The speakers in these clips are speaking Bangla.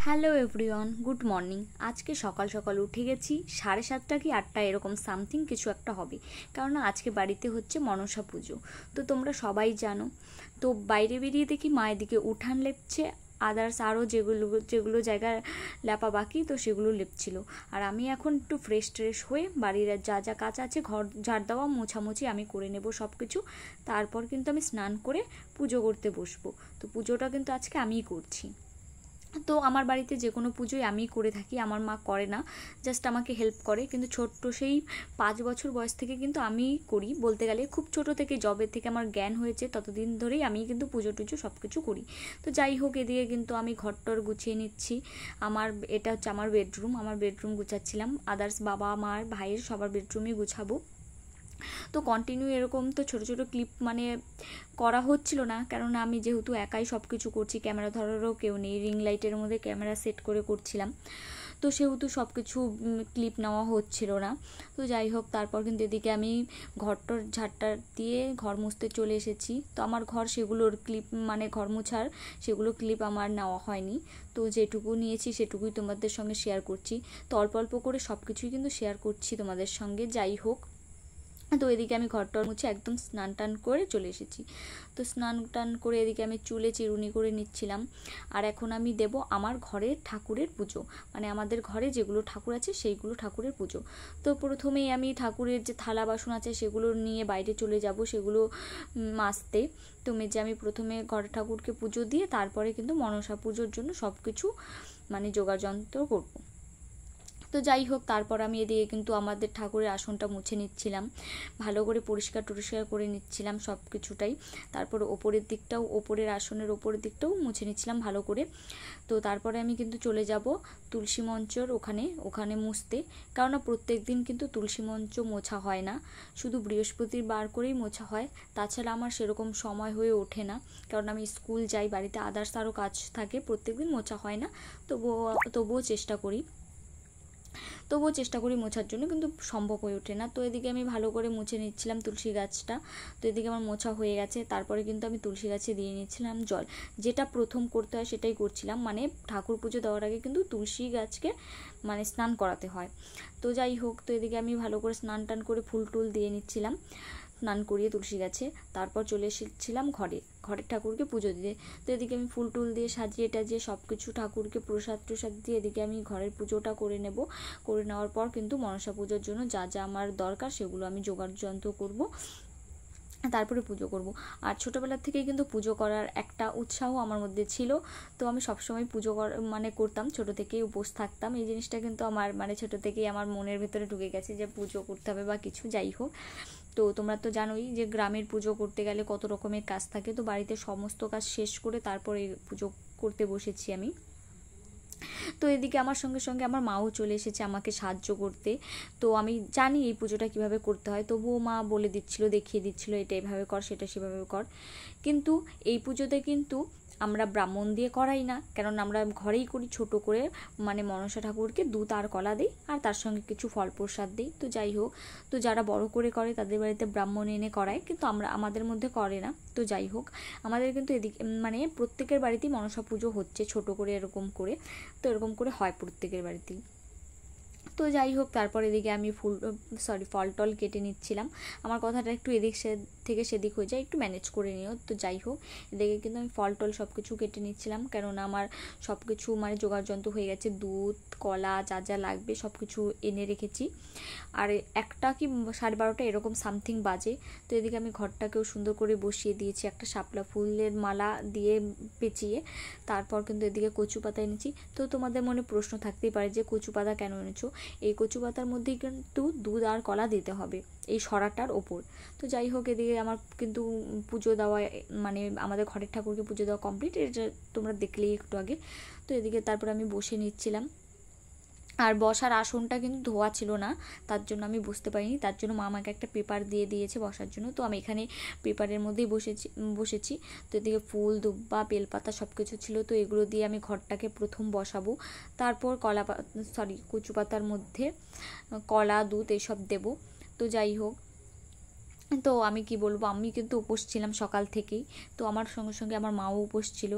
Hello everyone, good morning. আজকে সকাল সকাল উঠে গেছি, 7:30 কি 8টা এরকম সামথিং কিছু একটা হবে, কারণ আজকে বাড়িতে হচ্ছে মনসা পুজো। তো তোমরা সবাই জানো। তো বাইরে বেরিয়ে দেখি মা এদিকে উঠান লেপছে, আদার্স আরও যেগুলো যেগুলো জায়গা লেপা বাকি তো সেগুলো লেপছিল। আর আমি এখন একটু ফ্রেশ হয়ে বাড়ির যা যা কাজ আছে, ঘর ঝাড় দেওয়া মোছামুছি আমি করে নেব সব কিছু। তারপর কিন্তু আমি স্নান করে পুজো করতে বসবো। তো পুজোটা কিন্তু আজকে আমিই করছি। তো আমার বাড়িতে যে কোনো পুজোই আমিই করে থাকি, আমার মা করে না, জাস্ট আমাকে হেল্প করে। কিন্তু ছোট্ট সেই 5 বছর বয়স থেকে কিন্তু আমিই করি, বলতে গেলে খুব ছোট থেকে, জবের থেকে আমার জ্ঞান হয়েছে ততদিন ধরেই আমি কিন্তু পুজো টুজো সব কিছু করি। তো যাই হোক, এদিকে কিন্তু আমি ঘরটর গুছিয়ে নিচ্ছি। এটা হচ্ছে আমার বেডরুম গুছাচ্ছিলাম। আদার্স বাবা মার ভাইয়ের সবার বেডরুমই গুছাবো। তো কন্টিনিউ এরকম তো ছোট ছোট ক্লিপ করা হচ্ছিল না, কারণ আমি যেহেতু একাই সব কিছু করছি, ক্যামেরা ধরারও কেউ নেই, রিং লাইটের মধ্যে ক্যামেরা সেট করে করছিলাম, তো সেহেতু সব কিছু ক্লিপ নেওয়া হচ্ছিল না। তো যাই হোক, তারপর কিন্তু এদিকে আমি ঘরটর ঝাড়টা দিয়ে ঘর মুছতে চলে এসেছি। তো আমার ঘর সেগুলোর ক্লিপ ঘর মোছার সেগুলো ক্লিপ আমার নেওয়া হয়নি। তো যেটুকু নিয়েছি সেটুকুই তোমাদের সঙ্গে শেয়ার করছি। তো অল্প অল্প করে সব কিছুই কিন্তু শেয়ার করছি তোমাদের সঙ্গে। যাই হোক, তো এদিকে আমি ঘরটর মুছে একদম স্নান টান করে চলে এসেছি। তো স্নান টান করে এদিকে আমি চুলে চিরুনি করে নিচ্ছিলাম। আর এখন আমি দেব আমার ঘরের ঠাকুরের পুজো, আমাদের ঘরে যেগুলো ঠাকুর আছে সেইগুলো ঠাকুরের পুজো। তো প্রথমেই আমি ঠাকুরের যে থালা বাসন আছে সেগুলো নিয়ে বাইরে চলে যাব, সেগুলো মাজতে। তো মেজে আমি প্রথমে ঘরের ঠাকুরকে পুজো দিয়ে তারপরে কিন্তু মনসা পুজোর জন্য সব কিছু জোগাড় যন্ত্র করবো। তো যাই হোক, তারপর আমি এদিকে কিন্তু আমাদের ঠাকুরের আসনটা মুছে নিচ্ছিলাম, ভালো করে পরিষ্কার করে নিচ্ছিলাম সব কিছুটাই। তারপর ওপরের আসনের ওপরের দিকটাও মুছে নিচ্ছিলাম ভালো করে। তো তারপরে আমি কিন্তু চলে যাব তুলসী মঞ্চর ওখানে মুছতে, কারণ প্রত্যেক দিন কিন্তু তুলসী মঞ্চ মোছা হয় না, শুধু বৃহস্পতিবার করেই মোছা হয়। তাছাড়া আমার সেরকম সময় হয়ে ওঠে না, কারণ আমি স্কুল যাই, বাড়িতে আদার্স আরও কাজ থাকে, প্রত্যেক দিন মোছা হয় না। তবুও চেষ্টা করি মোছার জন্য, কিন্তু সম্ভব হয়ে ওঠে না। তো এদিকে আমি ভালো করে মুছে নিচ্ছিলাম তুলসী গাছটা। তো এদিকে আমার মোছা হয়ে গেছে। তারপরে কিন্তু আমি তুলসী গাছে দিয়ে নিচ্ছিলাম জল, যেটা প্রথম করতে হয় সেটাই করছিলাম। ঠাকুর পুজো দেওয়ার আগে কিন্তু তুলসী গাছকে স্নান করাতে হয়। তো যাই হোক, তো এদিকে আমি ভালো করে স্নান টান করে ফুল টুল দিয়ে নিচ্ছিলাম, স্নান করিয়ে তুলসী গাছে। তারপর চলে এসেছিলাম ঘরের ঠাকুরকে পুজো দিতে। তো এদিকে আমি ফুল টুল দিয়ে সাজিয়ে টাজিয়ে সব কিছু ঠাকুরকে প্রসাদ দিয়ে এদিকে আমি ঘরের পুজোটা করে নেওয়ার পর কিন্তু মনসা পুজোর জন্য যা যা আমার দরকার সেগুলো আমি জোগাড় যন্ত্র করব, তারপরে পুজো করব। আর ছোটোবেলার থেকেই কিন্তু পুজো করার একটা উৎসাহ আমার মধ্যে ছিল। তো আমি সবসময় পুজো করতাম, ছোটো থেকেই উপোস থাকতাম। এই জিনিসটা কিন্তু আমার ছোটো থেকেই আমার মনের ভেতরে ঢুকে গেছে যে পুজো করতে হবে বা কিছু। যাই হোক, তো তোমরা তো জানোই যে গ্রামের পুজো করতে গেলে কত রকমের কাজ থাকে। তো বাড়িতে সমস্ত কাজ শেষ করে তারপরে পুজো করতে বসেছি আমি। তো এদিকে আমার সঙ্গে সঙ্গে আমার মাও চলে এসেছে আমাকে সাহায্য করতে। তো আমি জানি এই পুজোটা কিভাবে করতে হয়, তবুও মা বলে দিচ্ছিল, দেখিয়ে দিচ্ছিল, এটা এভাবে কর, সেটা সেভাবে কর। কিন্তু এই পুজোতে কিন্তু আমরা ব্রাহ্মণ দিয়ে করাই না, কারণ আমরা ঘরেই করি ছোট করে, মনসা ঠাকুরকে দুধ আর কলা দিই, আর তার সঙ্গে কিছু ফল প্রসাদ দিই। তো যাই হোক, তো যারা বড় করে করে তাদের বাড়িতে ব্রাহ্মণ এনে করায়, কিন্তু আমাদের মধ্যে করে না। তো যাই হোক, আমাদের কিন্তু এদিকে প্রত্যেকের বাড়িতেই মনসা পুজো হচ্ছে ছোট করে এরকম করে। তো এরকম করে হয় প্রত্যেকের বাড়িতেই। তো যাই হোক, তারপর এদিকে আমি ফল টল কেটে নিচ্ছিলাম। আমার কথাটা একটু এদিক থেকে সেদিক হয়ে যায়, একটু ম্যানেজ করে নিও। তো যাই হোক, এদিকে কিন্তু আমি ফল টল সব কিছু কেটে নিচ্ছিলাম, কেননা আমার সব কিছু জোগাড় যন্ত্র হয়ে গেছে, দুধ কলা যা যা লাগবে সব কিছু এনে রেখেছি। আর একটা কি 12:30 এরকম সামথিং বাজে। তো এদিকে আমি ঘরটাকেও সুন্দর করে বসিয়ে দিয়েছি একটা শাপলা ফুলের মালা দিয়ে পেঁচিয়ে। তারপর কিন্তু এদিকে কচু পাতা এনেছি। তো তোমাদের মনে প্রশ্ন থাকতেই পারে যে কচু পাতা কেন এনেছো। এই কচু পাতার মধ্যেই কিন্তু দুধ আর কলা দিতে হবে এই সরাটার ওপর। তো যাই হোক, এদিকে আমার কিন্তু পুজো দেওয়া আমাদের ঘরের ঠাকুরকে পুজো দেওয়া কমপ্লিট, এটা তোমরা দেখলেই একটু আগে। তো এদিকে তারপর আমি বসে নিচ্ছিলাম। আর বসার আসনটা কিন্তু ধোয়া ছিল না, তার জন্য আমি বুঝতে পারিনি, তার জন্য মা আমাকে একটা পেপার দিয়ে দিয়েছে বসার জন্য। তো আমি এখানে পেপারের মধ্যেই বসেছি। তো এদিকে ফুল দুব্বা বেলপাতা সব কিছু ছিল, তো এগুলো দিয়ে আমি ঘরটাকে প্রথম বসাবো। তারপর কচু পাতার মধ্যে কলা দুধ এসব দেব। তো যাই হোক, তো আমি কি বলবো, আমি কিন্তু উপোস ছিলাম সকাল থেকেই। তো আমার সঙ্গে সঙ্গে আমার মাও উপোস ছিল,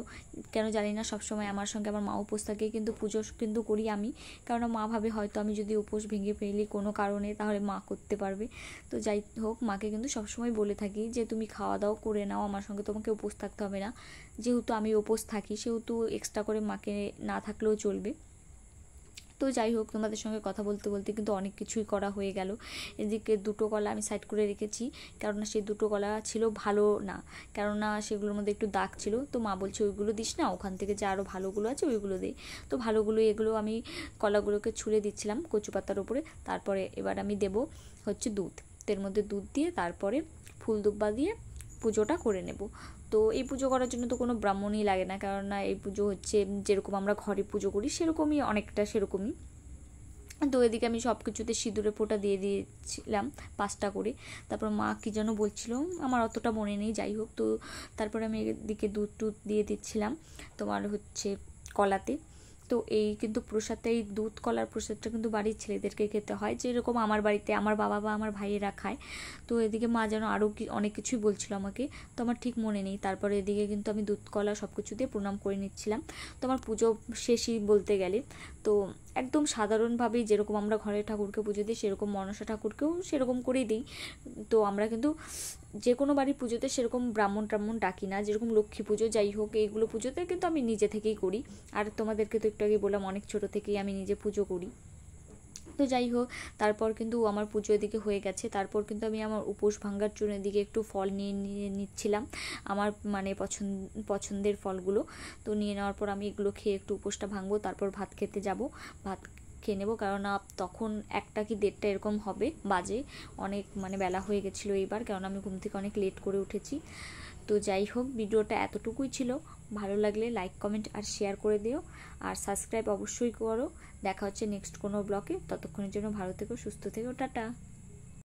কেন জানি না সবসময় আমার সঙ্গে আমার মা উপোস থাকে, কিন্তু পুজো কিন্তু করি আমি, কারণ মা ভাবে হয়তো আমি যদি উপোস ভেঙে ফেলি কোনো কারণে তাহলে মা করতে পারবে। তো যাই হোক, মাকে কিন্তু সবসময় বলে থাকি যে তুমি খাওয়া দাওয়া করে নাও, আমার সঙ্গে তোমাকে উপোস থাকতে হবে না। যেহেতু আমি উপোস থাকি সেহেতু এক্সট্রা করে মাকে না থাকলেও চলবে। তো যাই হোক, তোমাদের সঙ্গে কথা বলতে বলতে কিন্তু অনেক কিছুই করা হয়ে গেল। এদিকে দুটো কলা আমি সাইড করে রেখেছি, কেননা সেই দুটো কলা ছিল ভালো না, কেননা সেগুলোর মধ্যে একটু দাগ ছিল। তো মা বলছে ওইগুলো দিস না, ওখান থেকে যে আরও ভালোগুলো আছে ওইগুলো দে। তো ভালোগুলো এগুলো আমি কলাগুলোকে ছুঁড়ে দিচ্ছিলাম কচু পাতার ওপরে। তারপরে এবার আমি দেব হচ্ছে দুধ, এর মধ্যে দুধ দিয়ে তারপরে ফুল দুব্বা দিয়ে পুজোটা করে নেব। তো এই পুজো করার জন্য তো কোনো ব্রাহ্মণই লাগে না, কেননা এই পুজো হচ্ছে যেরকম আমরা ঘরে পুজো করি সেরকমই, অনেকটা সেরকমই। তো এদিকে আমি সব কিছুতে সিঁদুরে ফোঁটা দিয়ে দিয়েছিলাম 5টা করে। তারপর মা কী যেন বলছিল, আমার অতটা মনে নেই, যাই হোক। তো তারপরে আমি এদিকে দুধ টুধ দিয়ে দিচ্ছিলাম তোমার হচ্ছে কলাতে। তো এই কিন্তু প্রসাদটা, এই দুধ কলার প্রসাদটা কিন্তু বাড়ির ছেলেদেরকে খেতে হয়, যেরকম আমার বাড়িতে আমার বাবা বা আমার ভাইয়েরা খায়। তো এদিকে মা যেন আরও অনেক কিছুই বলছিল আমাকে, তো আমার ঠিক মনে নেই। তারপরে এদিকে কিন্তু আমি দুধ কলা সব কিছু দিয়ে প্রণাম করে নিচ্ছিলাম। তো আমার পুজো শেষই বলতে গেলে। তো একদম সাধারণভাবেই যেরকম আমরা ঘরে ঠাকুরকে পুজো দিই সেরকম মনসা ঠাকুরকেও সেরকম করেই দিই। তো আমরা কিন্তু যে কোনো বাড়ির পুজোতে সেরকম ব্রাহ্মণ টাহ্মণ ডাকি না, যেরকম লক্ষ্মী পুজো যাই হোক এইগুলো পুজোতে কিন্তু আমি নিজে থেকেই করি। আর তোমাদেরকে তো একটু আগে বললাম অনেক ছোটো থেকেই আমি নিজে পুজো করি। তো যাই হোক, তারপর কিন্তু আমার পুজো এদিকে হয়ে গেছে। তারপর কিন্তু আমি আমার উপোস ভাঙার জন্য এদিকে একটু ফল নিয়ে নিচ্ছিলাম, আমার মানে পছন্দের ফলগুলো। তো নিয়ে নেওয়ার পর আমি এগুলো খেয়ে একটু উপোসটা ভাঙবো, তারপর ভাত খেতে যাব, ভাত খেয়ে নেবো। কেননা তখন 1টা কি 1:30 এরকম হবে বাজে, অনেক মানে বেলা হয়ে গেছিলো এইবার, কেননা আমি ঘুম থেকে অনেক লেট করে উঠেছি। তো যাই হোক, ভিডিওটা এতটুকুই ছিল। ভালো লাগলে লাইক কমেন্ট আর শেয়ার করে দিও, আর সাবস্ক্রাইব অবশ্যই করো। দেখা হচ্ছে নেক্সট কোনো ব্লগে, ততক্ষণের জন্য ভালো থেকো, সুস্থ থেকো, টাটা।